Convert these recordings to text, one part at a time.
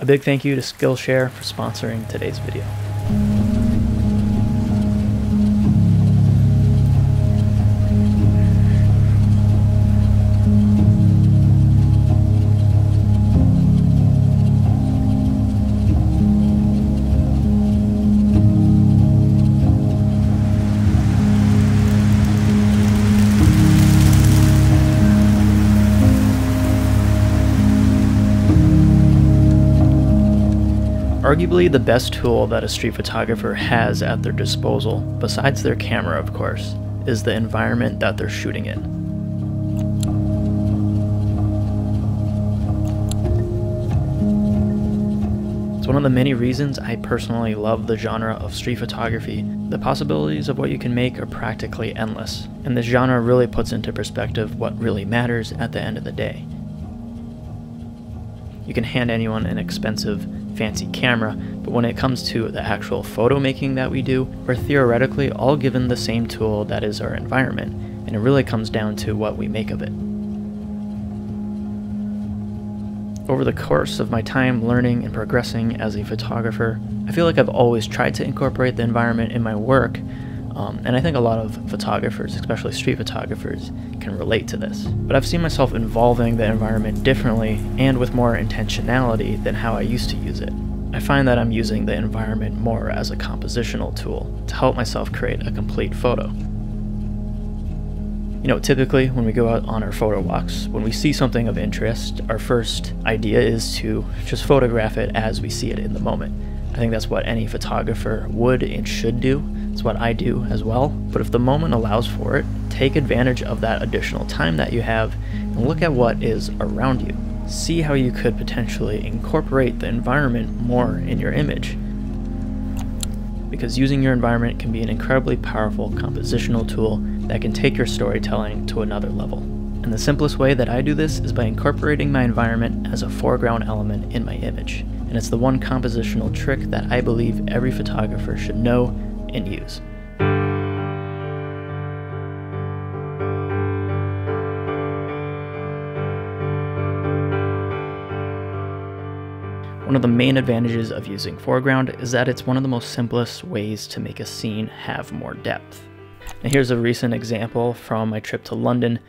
A big thank you to SKILLSHARE for sponsoring today's video. Arguably the best tool that a street photographer has at their disposal, besides their camera of course, is the environment that they're shooting in. It's one of the many reasons I personally love the genre of street photography. The possibilities of what you can make are practically endless, and this genre really puts into perspective what really matters at the end of the day. You can hand anyone an expensive, fancy camera, but when it comes to the actual photo making that we do, we're theoretically all given the same tool that is our environment, and it really comes down to what we make of it. Over the course of my time learning and progressing as a photographer, I feel like I've always tried to incorporate the environment in my work, and I think a lot of photographers, especially street photographers, can relate to this. But I've seen myself involving the environment differently and with more intentionality than how I used to use it. I find that I'm using the environment more as a compositional tool to help myself create a complete photo. You know, typically when we go out on our photo walks, when we see something of interest, our first idea is to just photograph it as we see it in the moment. I think that's what any photographer would and should do. It's what I do as well. But if the moment allows for it, take advantage of that additional time that you have and look at what is around you. See how you could potentially incorporate the environment more in your image. Because using your environment can be an incredibly powerful compositional tool that can take your storytelling to another level. And the simplest way that I do this is by incorporating my environment as a foreground element in my image. And it's the one compositional trick that I believe every photographer should know and use. One of the main advantages of using foreground is that it's one of the most simplest ways to make a scene have more depth. Now here's a recent example from my trip to London.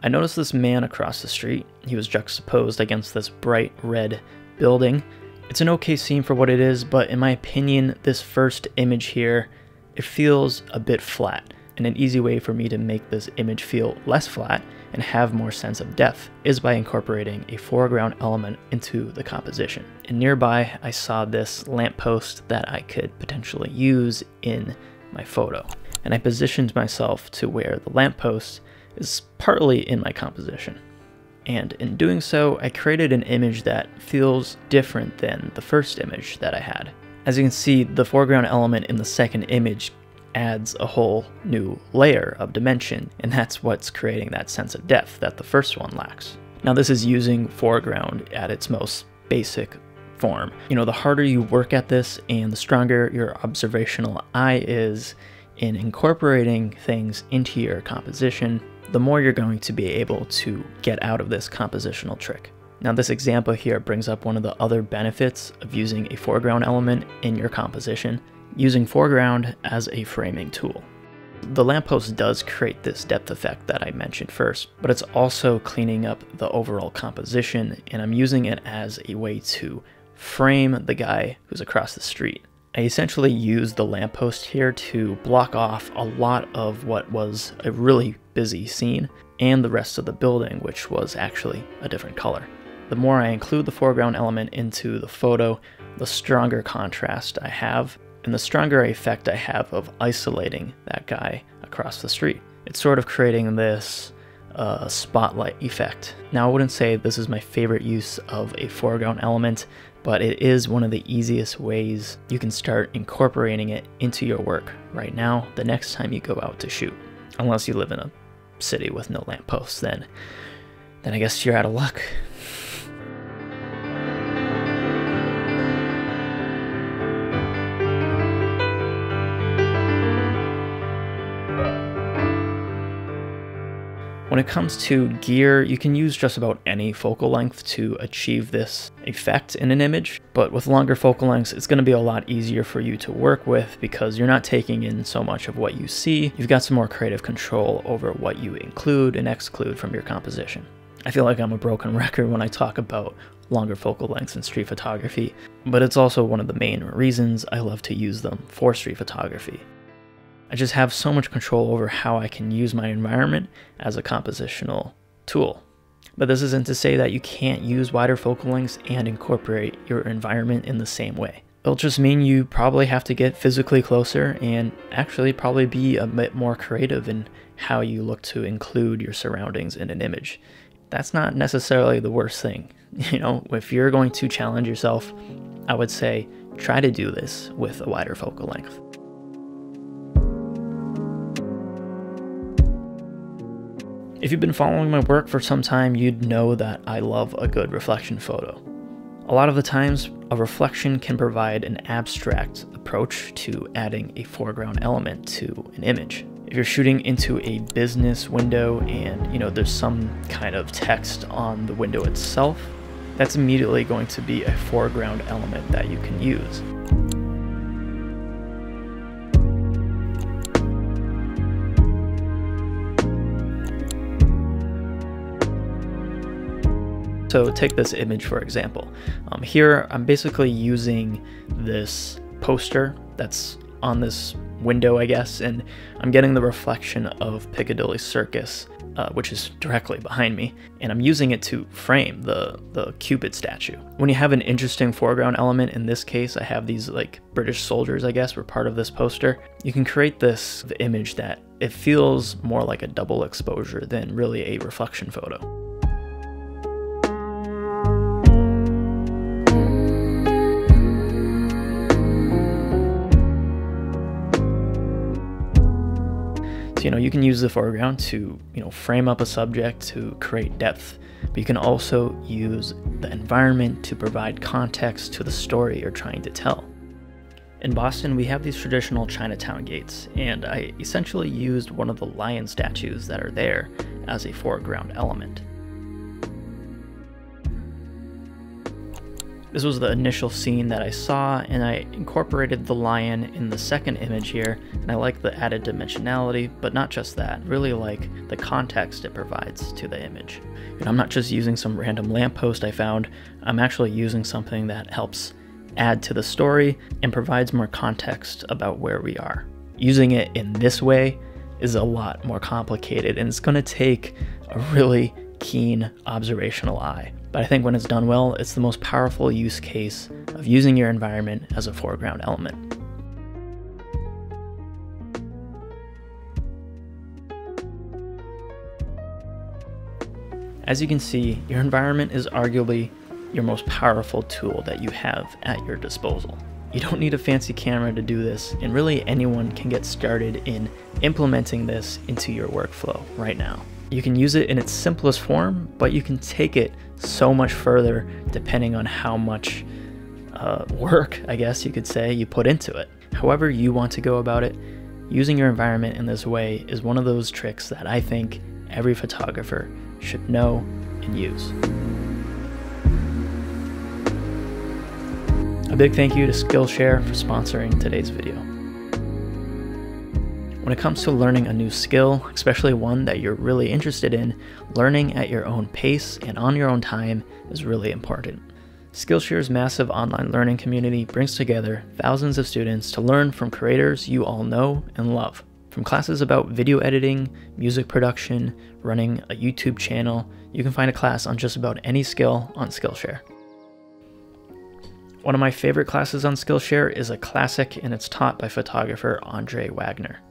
I noticed this man across the street. He was juxtaposed against this bright red building. It's an okay scene for what it is, but in my opinion, this first image here, it feels a bit flat. And an easy way for me to make this image feel less flat and have more sense of depth is by incorporating a foreground element into the composition. And nearby, I saw this lamppost that I could potentially use in my photo. And I positioned myself to where the lamppost is partly in my composition. And in doing so, I created an image that feels different than the first image that I had. As you can see, the foreground element in the second image adds a whole new layer of dimension, and that's what's creating that sense of depth that the first one lacks. Now this is using foreground at its most basic form. You know, the harder you work at this and the stronger your observational eye is in incorporating things into your composition, the more you're going to be able to get out of this compositional trick. Now this example here brings up one of the other benefits of using a foreground element in your composition, using foreground as a framing tool. The lamppost does create this depth effect that I mentioned first, but it's also cleaning up the overall composition, and I'm using it as a way to frame the guy who's across the street. I essentially used the lamppost here to block off a lot of what was a really busy scene and the rest of the building, which was actually a different color. The more I include the foreground element into the photo, the stronger contrast I have and the stronger effect I have of isolating that guy across the street. It's sort of creating this spotlight effect. Now I wouldn't say this is my favorite use of a foreground element, but it is one of the easiest ways you can start incorporating it into your work right now, the next time you go out to shoot. Unless you live in a city with no lampposts, then I guess you're out of luck. When it comes to gear, you can use just about any focal length to achieve this effect in an image, but with longer focal lengths, it's going to be a lot easier for you to work with because you're not taking in so much of what you see. You've got some more creative control over what you include and exclude from your composition. I feel like I'm a broken record when I talk about longer focal lengths in street photography, but it's also one of the main reasons I love to use them for street photography. I just have so much control over how I can use my environment as a compositional tool. But this isn't to say that you can't use wider focal lengths and incorporate your environment in the same way. It'll just mean you probably have to get physically closer and actually probably be a bit more creative in how you look to include your surroundings in an image. That's not necessarily the worst thing. You know, if you're going to challenge yourself, I would say try to do this with a wider focal length. If you've been following my work for some time, you'd know that I love a good reflection photo. A lot of the times, a reflection can provide an abstract approach to adding a foreground element to an image. If you're shooting into a business window and, there's some kind of text on the window itself, that's immediately going to be a foreground element that you can use. So take this image for example. Here I'm basically using this poster that's on this window, I guess, and I'm getting the reflection of Piccadilly Circus, which is directly behind me, and I'm using it to frame the Cupid statue. When you have an interesting foreground element, in this case I have these like British soldiers, I guess, were part of this poster, you can create this image that it feels more like a double exposure than really a reflection photo. You can use the foreground to, frame up a subject to create depth, but you can also use the environment to provide context to the story you're trying to tell. In Boston, we have these traditional Chinatown gates, and I essentially used one of the lion statues that are there as a foreground element. This was the initial scene that I saw, and I incorporated the lion in the second image here, and I like the added dimensionality, but not just that, really like the context it provides to the image. I'm not just using some random lamppost I found, I'm actually using something that helps add to the story and provides more context about where we are. Using it in this way is a lot more complicated, and it's going to take a really keen observational eye. But I think when it's done well, it's the most powerful use case of using your environment as a foreground element. As you can see, your environment is arguably your most powerful tool that you have at your disposal. You don't need a fancy camera to do this, and really anyone can get started in implementing this into your workflow right now. You can use it in its simplest form, but you can take it so much further depending on how much work, I guess you could say, you put into it. However you want to go about it, using your environment in this way is one of those tricks that I think every photographer should know and use. A big thank you to SKILLSHARE for sponsoring today's video. When it comes to learning a new skill, especially one that you're really interested in, learning at your own pace and on your own time is really important. SKILLSHARE's massive online learning community brings together thousands of students to learn from creators you all know and love. From classes about video editing, music production, running a YouTube channel, you can find a class on just about any skill on SKILLSHARE. One of my favorite classes on SKILLSHARE is a classic, and it's taught by photographer Andre Wagner.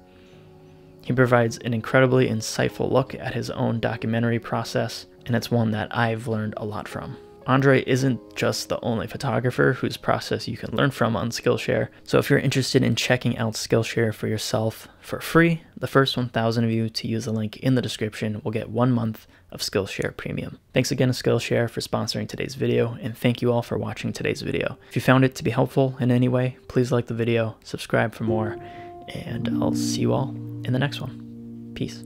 He provides an incredibly insightful look at his own documentary process, and it's one that I've learned a lot from. Andre isn't just the only photographer whose process you can learn from on SKILLSHARE, so if you're interested in checking out SKILLSHARE for yourself for free, the first 1,000 of you to use the link in the description will get 1 month of SKILLSHARE Premium. Thanks again to SKILLSHARE for sponsoring today's video, and thank you all for watching today's video. If you found it to be helpful in any way, please like the video, subscribe for more, and I'll see you all in the next one. Peace.